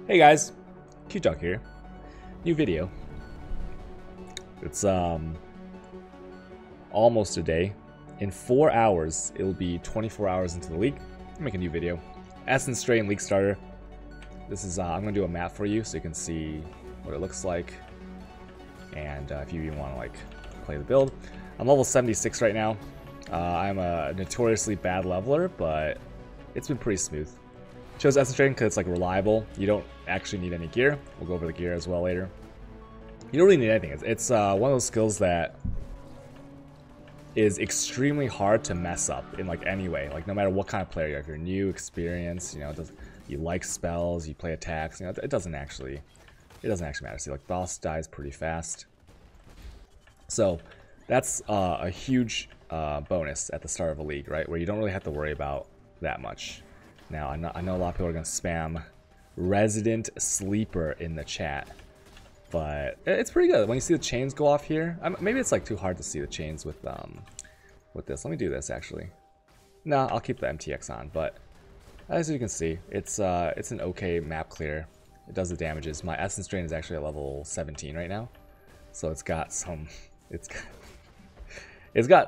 Hey guys, Q-Talk here. New video. It's almost a day. In 4 hours, it'll be 24 hours into the league. I'll make a new video. Essence Strain League Starter. This is I'm gonna do a map for you so you can see what it looks like, and if you even want to like play the build. I'm level 76 right now. I'm a notoriously bad leveler, but it's been pretty smooth. Chose Essence Strain because it's like reliable. You don't actually need any gear. We'll go over the gear as well later. You don't really need anything. It's one of those skills that is extremely hard to mess up in like any way. Like no matter what kind of player you are, if you're new, experienced, you know, you like spells, you play attacks, you know, it doesn't actually matter. See, like boss dies pretty fast. So that's a huge bonus at the start of a league, right? Where you don't really have to worry about that much. Now, I know a lot of people are going to spam Resident Sleeper in the chat, but it's pretty good. When you see the chains go off here, maybe it's like too hard to see the chains with this. Let me do this actually. No, I'll keep the MTX on, but as you can see, it's an okay map clear. It does the damages. My Essence Drain is actually at level 17 right now, so it's got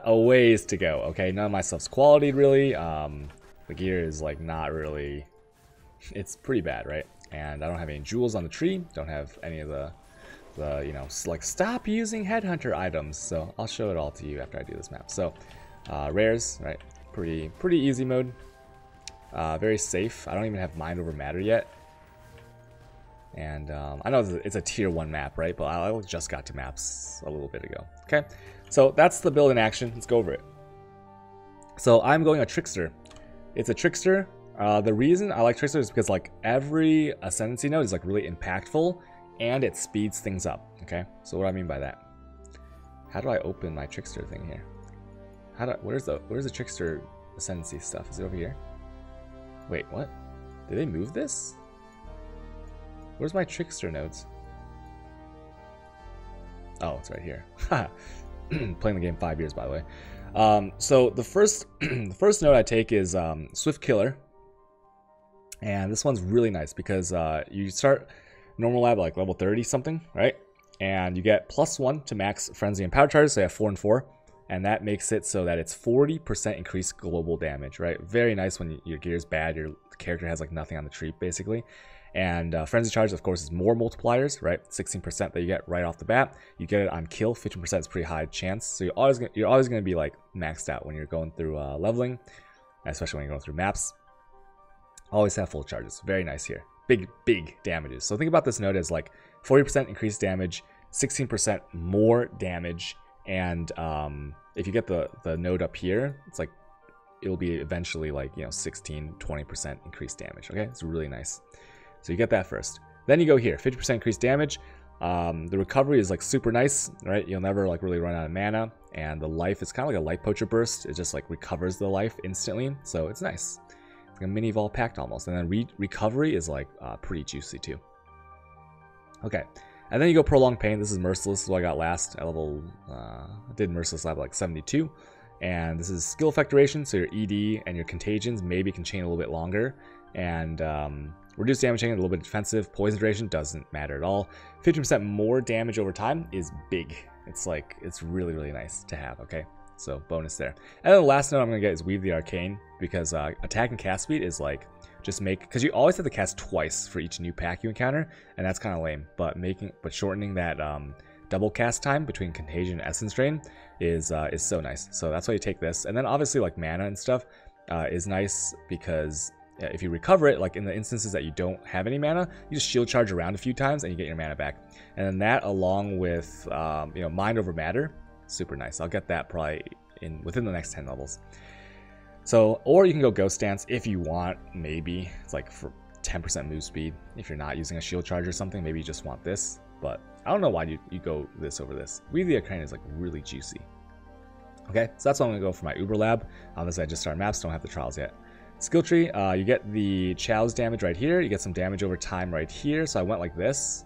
a ways to go. Okay, none of my stuff's qualityed really. The gear is like not really, it's pretty bad, right? And I don't have any jewels on the tree, don't have any of the you know, like stop using headhunter items. So I'll show it all to you after I do this map. So rares, right? Pretty easy mode. Very safe. I don't even have mind over matter yet. And I know it's a tier 1 map, right? But I just got to maps a little bit ago. Okay, so that's the build in action. Let's go over it. So I'm going a Trickster. It's a Trickster. The reason I like Trickster is because like every ascendancy node is like really impactful and it speeds things up. Okay, so what do I mean by that? How do I open my Trickster thing here? Where's the Trickster ascendancy stuff? Is it over here? Wait, what? Did they move this? Where's my Trickster nodes? Oh, it's right here. Playing the game 5 years, by the way. So the first node I take is Swift Killer, and this one's really nice because you start normal lab like level 30 something, right? And you get +1 to max frenzy and power charges, so you have 4 and 4, and that makes it so that it's 40% increased global damage, right? Very nice when your gear is bad, your character has like nothing on the tree basically. And frenzy charge, of course, is more multipliers, right? 16% that you get right off the bat. You get it on kill. 15% is pretty high chance. So you're always gonna be like maxed out when you're going through leveling, especially when you're going through maps. Always have full charges. Very nice here. Big damages. So think about this node as like 40% increased damage, 16% more damage, and if you get the node up here, it's like it'll be eventually like, you know, 16-20% increased damage. Okay, it's really nice. So you get that first. Then you go here, 50% increased damage. The recovery is like super nice, right? You'll never like really run out of mana. And the life is kind of like a life poacher burst. It just like recovers the life instantly. So it's nice. It's like a mini Vol Pact almost. And then recovery is like pretty juicy too. Okay. And then you go Prolonged Pain. This is Merciless. This is what I got last. I did Merciless level like 72. And this is skill effect duration. So your ED and your contagions maybe can chain a little bit longer. And reduced damage chain, a little bit defensive. Poison duration doesn't matter at all. 50% more damage over time is big. It's like, it's really nice to have, okay? So bonus there. And then the last note I'm going to get is Weave the Arcane, because attack and cast speed is like, because you always have to cast twice for each new pack you encounter, and that's kind of lame. But shortening that double cast time between Contagion and Essence Drain is so nice. So that's why you take this. And then obviously like mana and stuff is nice because if you recover it, like in the instances that you don't have any mana, you just shield charge around a few times and you get your mana back. And then that, along with you know, mind over matter, super nice. I'll get that probably within the next 10 levels. So, or you can go Ghost Dance if you want. Maybe it's like for 10% move speed. If you're not using a shield charge or something, maybe you just want this. But I don't know why you go this over this. Weave the Arcane is like really juicy. Okay, so that's what I'm gonna go for my Uber Lab. Obviously, I just started maps, don't have the trials yet. Skill tree, you get the Chow's damage right here. You get some damage over time right here. So I went like this.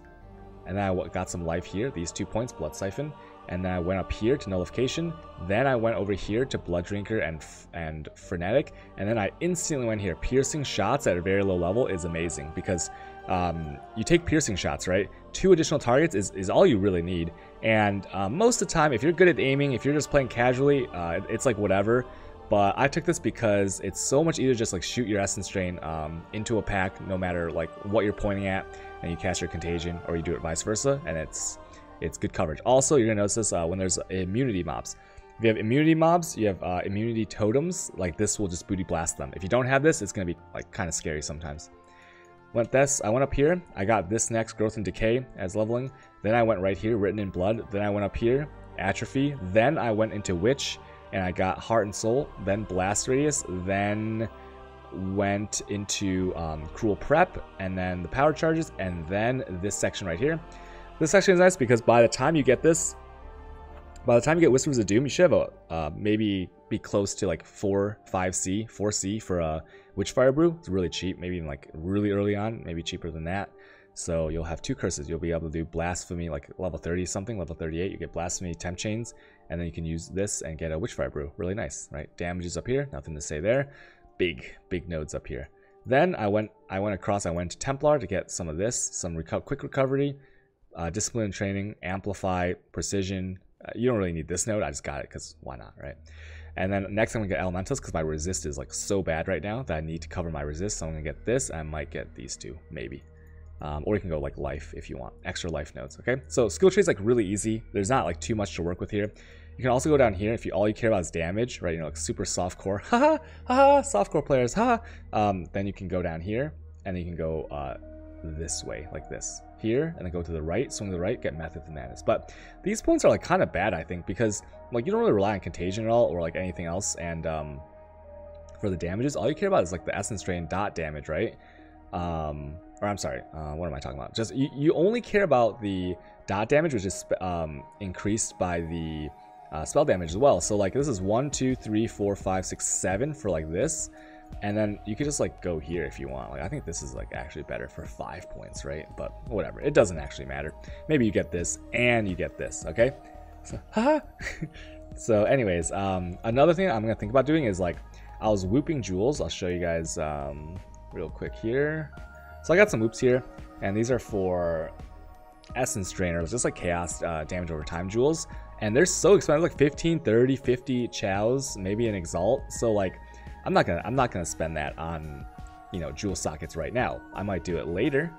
And then I got some life here. These 2 points, Blood Siphon. And then I went up here to Nullification. Then I went over here to Blood Drinker and Frenetic. And then I instantly went here. Piercing shots at a very low level is amazing because you take piercing shots, right? 2 additional targets is all you really need. And most of the time, if you're good at aiming, if you're just playing casually, it's like whatever. But I took this because it's so much easier to just like shoot your Essence Drain into a pack, no matter like what you're pointing at, and you cast your Contagion, or you do it vice versa, and it's good coverage. Also, you're gonna notice this when there's immunity mobs. If you have immunity mobs, you have immunity totems, like this will just booty blast them. If you don't have this, it's gonna be like kind of scary sometimes. I went up here, I got this next, Growth and Decay as leveling. Then I went right here, Written in Blood. Then I went up here, Atrophy. Then I went into Witch, and I got Heart and Soul. Then Blast Radius. Then went into Cruel Prep, and then the Power Charges, and then this section right here. This section is nice because by the time you get this, by the time you get Whispers of Doom, you should have maybe be close to like 4C for a Witchfire Brew. It's really cheap, maybe even like really early on, maybe cheaper than that. So you'll have 2 curses. You'll be able to do Blasphemy like level 30 something, level 38. You get Blasphemy, Temp Chains, and then you can use this and get a Witchfire Brew. Really nice, right? Damages up here, nothing to say there. Big nodes up here. Then I went to Templar to get some of this, some quick recovery, Discipline and Training, Amplify, Precision. You don't really need this node, I just got it because why not, right? And then next I'm gonna get Elementals because my resist is like so bad right now that I need to cover my resist. So I'm gonna get this. I might get these 2, maybe. Or you can go like life if you want, extra life nodes. Okay, so skill tree is like really easy. There's not like too much to work with here. You can also go down here if all you care about is damage, right? You know, like super soft core, haha, haha, soft core players, haha. Then you can go down here and then you can go this way, like this. Here, and then go to the right, swing to the right, get Method and Madness. But these points are like kind of bad, I think, because like you don't really rely on Contagion at all or like anything else. And for the damages, all you care about is like the Essence Drain dot damage, right? Or I'm sorry, what am I talking about? Just you only care about the dot damage, which is increased by the spell damage as well. So like this is 1, 2, 3, 4, 5, 6, 7 for like this. And then you could just like go here if you want. Like I think this is like actually better for 5 points, right? But whatever, it doesn't actually matter. Maybe you get this and you get this, okay? So, haha. So anyways, another thing I'm gonna think about doing is like I was whooping jewels. I'll show you guys real quick here. So I got some whoops here, and these are for Essence Drainers, just like Chaos damage over time jewels. And they're so expensive, like 15, 30, 50 chows, maybe an Exalt. So like I'm not gonna spend that on, you know, jewel sockets right now. I might do it later.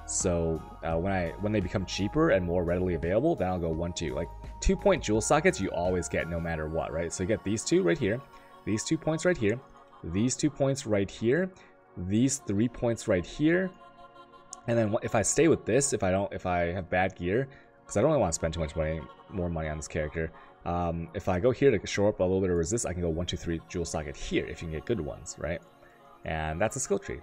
So when they become cheaper and more readily available, then I'll go 1, 2. Like 2-point jewel sockets you always get no matter what, right? So you get these 2 right here, these 2 points right here, these 2 points right here, these 3 points right here, and then if I stay with this, if I have bad gear, because I don't really want to spend too much more money on this character. If I go here to show up a little bit of resist, I can go 1, 2, 3 jewel socket here if you can get good ones, right? And that's a skill tree.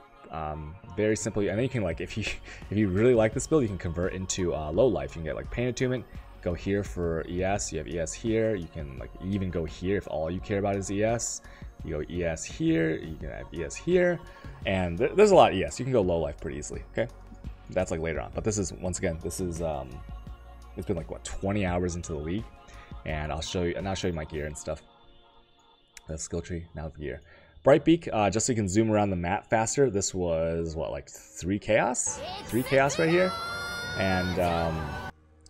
Very simply, and then you can like if you really like this build, you can convert into low life. You can get like Pain Attunement, go here for ES. You have ES here. You can like even go here if all you care about is ES. You go ES here. You can have ES here, and there's a lot of ES. You can go low life pretty easily. Okay, that's like later on. But this is once again, this is it's been like what 20 hours into the league. And I'll show you my gear and stuff. The skill tree, now the gear. Bright Beak, just so you can zoom around the map faster. This was what, like 3 chaos? 3 chaos right here. And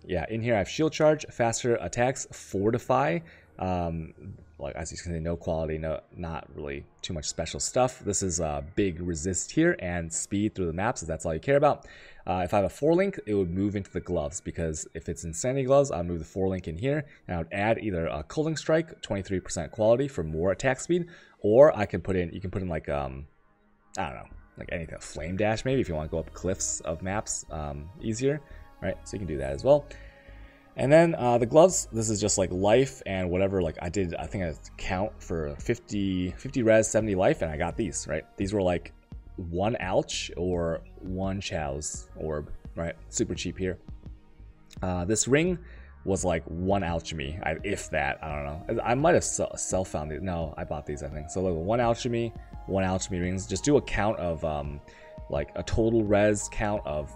yeah, in here I have shield charge, faster attacks, fortify. Like as you can see, no quality, not really too much special stuff. This is big resist here and speed through the map, so that's all you care about. If I have a 4-link, it would move into the gloves, because if it's Insanity Gloves, I'll move the 4-link in here, and I would add either a Culling Strike, 23% quality for more attack speed, or you can put in like, I don't know, like anything, Flame Dash maybe, if you want to go up cliffs of maps easier, right? So you can do that as well. And then the gloves, this is just like life and whatever, like I think I count for 50 res, 70 life, and I got these, right? These were like 1 ouch or 1 chow's orb, right? Super cheap here. This ring was like 1 alchemy, if that, I don't know. I might have self-found it. No, I bought these, I think. So like 1 alchemy rings. Just do a count of like a total res count of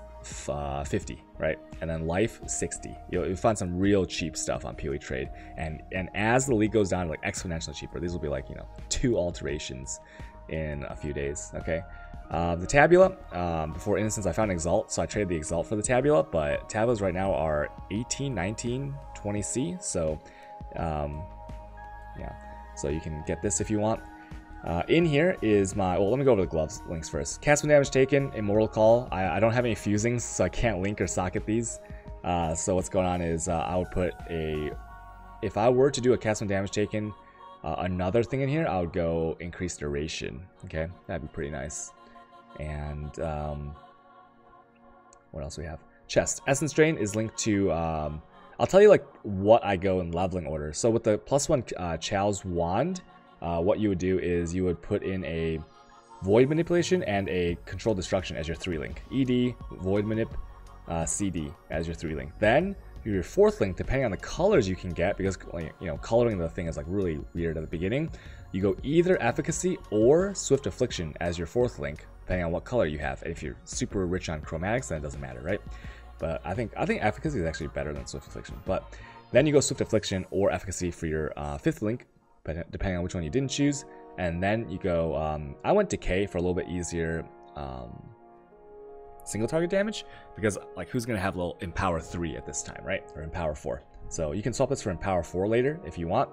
50, right? And then life 60. You'll find some real cheap stuff on PoE Trade, and as the league goes down, like exponentially cheaper. These will be like, you know, 2 alterations in a few days. Okay. The Tabula, before Innocence I found Exalt, so I traded the Exalt for the Tabula, but Tabulas right now are 18, 19, 20C, so yeah, so you can get this if you want. In here is my, well, let me go over the gloves links first. Cast damage taken, Immortal Call. I don't have any fusings, so I can't link or socket these. So what's going on is I would put a, if I were to do a cast damage taken, another thing in here, I would go increased duration. Okay, that'd be pretty nice. And what else do we have? Chest. Essence Drain is linked to, I'll tell you like what I go in leveling order. So with the +1 Chow's Wand, what you would do is you would put in a Void Manipulation and a Control Destruction as your 3-link. ED, Void Manip, CD as your 3-link. Then your 4th link, depending on the colors you can get, because you know, coloring the thing is like really weird at the beginning, you go either Efficacy or Swift Affliction as your 4th link, depending on what color you have. And if you're super rich on chromatics, then it doesn't matter, right? But I think Efficacy is actually better than Swift Affliction. But then you go Swift Affliction or Efficacy for your 5th link, depending on which one you didn't choose. And then you go, I went Decay for a little bit easier single target damage, because like who's going to have little Empower 3 at this time, right? Or Empower 4. So you can swap this for Empower 4 later if you want.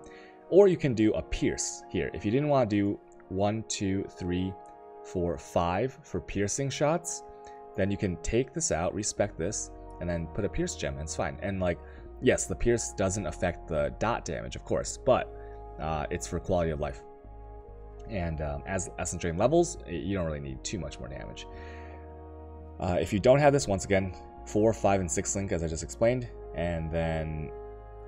Or you can do a Pierce here. If you didn't want to do 1, 2, 3, 4, 5 for piercing shots, then you can take this out, respec this, and then put a Pierce gem, and it's fine. And like, yes, the Pierce doesn't affect the dot damage, of course, but it's for quality of life. And as Essence Drain levels, you don't really need too much more damage. If you don't have this, once again, 4, 5, and 6 link, as I just explained. And then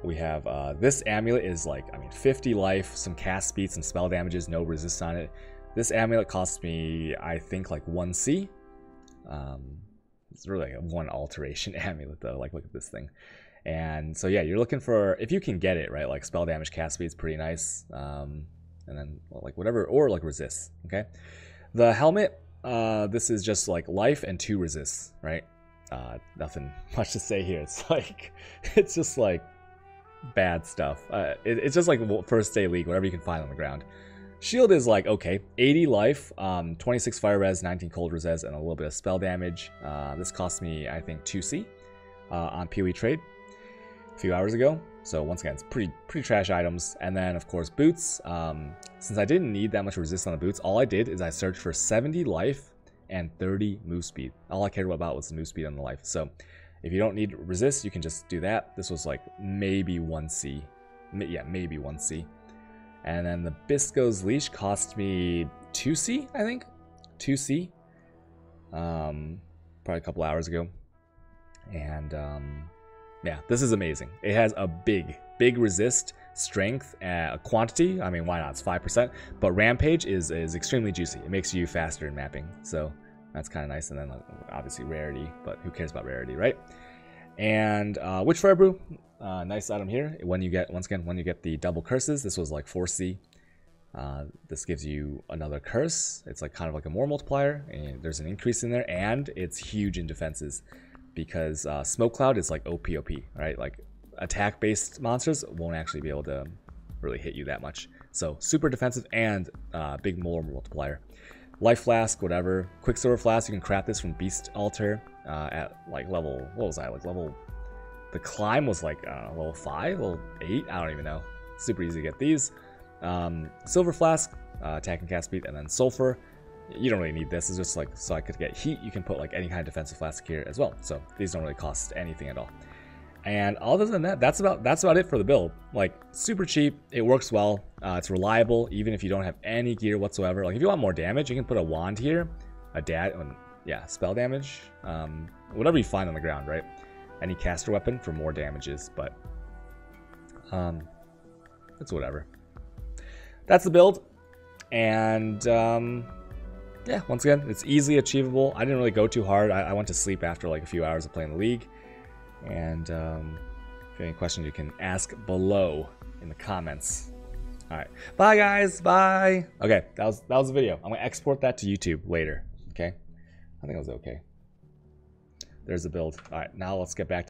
we have this amulet is like, I mean, 50 life, some cast speed, some spell damages, no resist on it. This amulet costs me, I think, like 1C. It's really like a 1 alteration amulet, though. Like, look at this thing. And so, yeah, you're looking for, if you can get it, right? Like, spell damage, cast speed is pretty nice. And then, well, like, whatever, or like resist, okay? The helmet, this is just like life and 2 resists, right? Nothing much to say here. It's like, it's just like bad stuff. It's just like first day league, whatever you can find on the ground. Shield is like, okay, 80 life, 26 fire res, 19 cold res, and a little bit of spell damage. This cost me, I think, 2C on PoE trade a few hours ago. So once again, it's pretty trash items. And then of course boots. Since I didn't need that much resist on the boots, all I did is I searched for 70 life and 30 move speed. All I cared about was the move speed and the life. So if you don't need resist, you can just do that. This was like maybe 1C. Yeah, maybe 1C. And then the Bisco's Leash cost me 2C, I think. 2C. Probably a couple hours ago. And yeah, this is amazing. It has a big resist, strength, quantity. I mean, why not? It's 5%. But Rampage is extremely juicy. It makes you faster in mapping. So that's kind of nice. And then obviously rarity, but who cares about rarity, right? And Witchfire Brew, nice item here. When you get, once again, when you get the double curses, this was like 4C. This gives you another curse. It's like kind of like a more multiplier, and there's an increase in there, and it's huge in defenses because Smoke Cloud is like OP, right? Like attack-based monsters won't actually be able to really hit you that much. So super defensive and big more multiplier. Life Flask, whatever. Quicksilver Flask, you can craft this from Beast Altar at like level, what was I, like level, the climb was like level 5, level 8, I don't even know. Super easy to get these. Silver Flask, attack and cast speed, and then Sulfur. You don't really need this, it's just like, so I could get heat, you can put like any kind of defensive flask here as well. So these don't really cost anything at all. And other than that, that's about it for the build. Like super cheap, it works well, it's reliable even if you don't have any gear whatsoever. Like if you want more damage, you can put a wand here, yeah, spell damage, whatever you find on the ground, right? Any caster weapon for more damages, but it's whatever. That's the build, and yeah, once again, it's easily achievable. I didn't really go too hard. I went to sleep after like a few hours of playing the league. And if you have any questions, you can ask below in the comments. All right, bye guys, bye. Okay, that was the video. I'm gonna export that to YouTube later. Okay, I think it was okay. There's the build. All right, now let's get back to